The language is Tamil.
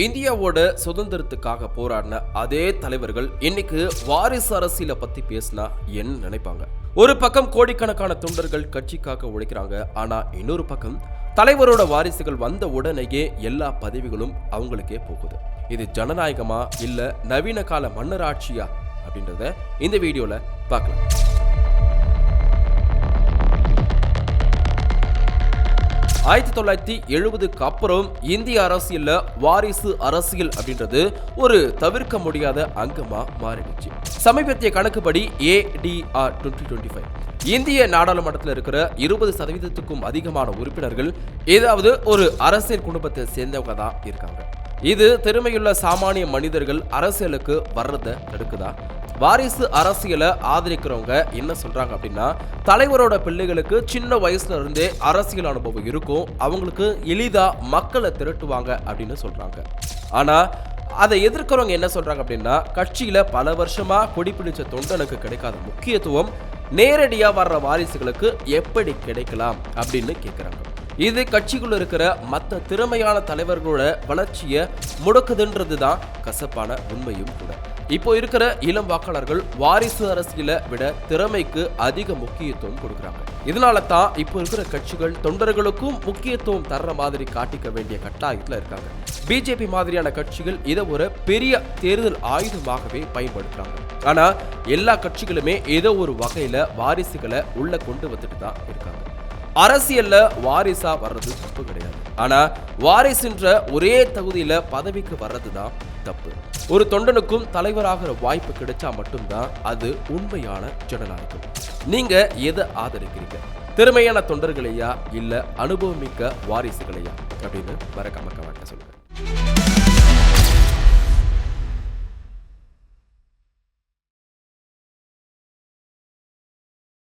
இந்தியாவோட சுதந்திரத்துக்காக போராடின அதே தலைவர்கள் இன்னைக்கு வாரிசு அரசியல பத்தி பேசினா என்ன நினைப்பாங்க? ஒரு பக்கம் கோடிக்கணக்கான தொண்டர்கள் கட்சிக்காக உழைக்கிறாங்க. ஆனா இன்னொரு பக்கம் தலைவரோட வாரிசுகள் வந்த உடனேயே எல்லா பதவிகளும் அவங்களுக்கே போகுது. இது ஜனநாயகமா இல்ல நவீன கால மன்னராட்சியா அப்படின்றத இந்த வீடியோல பார்க்கலாம். 1970க்கு அப்புறம் இந்திய அரசியல்ல வாரிசு அரசியல் அப்படின்றது ஒரு தவிர்க்க முடியாத அங்கமா மாறிடுச்சு. சமீபத்திய கணக்குப்படி ADR 2025 இந்திய நாடாளுமன்றத்தில் இருக்கிற 20% அதிகமான உறுப்பினர்கள் ஏதாவது ஒரு அரசியல் குடும்பத்தை சேர்ந்தவங்க தான் இருக்காங்க. இது திறமையுள்ள சாமானிய மனிதர்கள் அரசியலுக்கு வர்றதை தடுக்குதா? வாரிசு அரசியலை ஆதரிக்கிறவங்க என்ன சொல்றாங்க அப்படின்னா, தலைவரோட பிள்ளைகளுக்கு சின்ன வயசுல இருந்தே அரசியல் அனுபவம் இருக்கும், அவங்களுக்கு எளிதா மக்களை திரட்டுவாங்க அப்படின்னு சொல்றாங்க. ஆனா அதை எதிர்க்கிறவங்க என்ன சொல்றாங்க அப்படின்னா, கட்சியில பல வருஷமா கொடி பிடிச்ச தொண்டனுக்கு கிடைக்காத முக்கியத்துவம் நேரடியா வர்ற வாரிசுகளுக்கு எப்படி கிடைக்கலாம் அப்படின்னு கேட்கிறாங்க. இது கட்சிக்குள்ள இருக்கிற மற்ற திறமையான தலைவர்களோட வளர்ச்சியை முடக்குதுன்றது தான் கசப்பான உண்மையும் கூட. இப்போ இருக்கிற இளம் வாக்காளர்கள் வாரிசு அரசியலை விட திறமைக்கு அதிக முக்கியத்துவம் கொடுக்குறாங்க. இதனால தான் இப்போ இருக்கிற கட்சிகள் தொண்டர்களுக்கும் முக்கியத்துவம் தர்ற மாதிரி காட்டிக்க வேண்டிய கட்டாயத்தில் இருக்காங்க. பிஜேபி மாதிரியான கட்சிகள் இதை ஒரு பெரிய தேர்தல் ஆயுதமாகவே பயன்படுத்துறாங்க. ஆனா எல்லா கட்சிகளுமே ஏதோ ஒரு வகையில வாரிசுகளை உள்ள கொண்டு வந்துட்டு தான் இருக்காங்க. அரசியல்ல வாரிசா வர்றது தப்பு கிடையாது. ஆனா வாரிசுன்ற ஒரே தகுதியில பதவிக்கு வர்றதுதான் தப்பு. ஒரு தொண்டனுக்கும் தலைவராகிற வாய்ப்பு கிடைச்சா மட்டும்தான் அது உண்மையான ஜனநாயகம். நீங்க எதை ஆதரிக்கிறீங்க? திறமையான தொண்டர்களையா இல்ல அனுபவமிக்க வாரிசுகளையா அப்படின்னு மறக்காம கமெண்ட்ல சொல்லுங்க.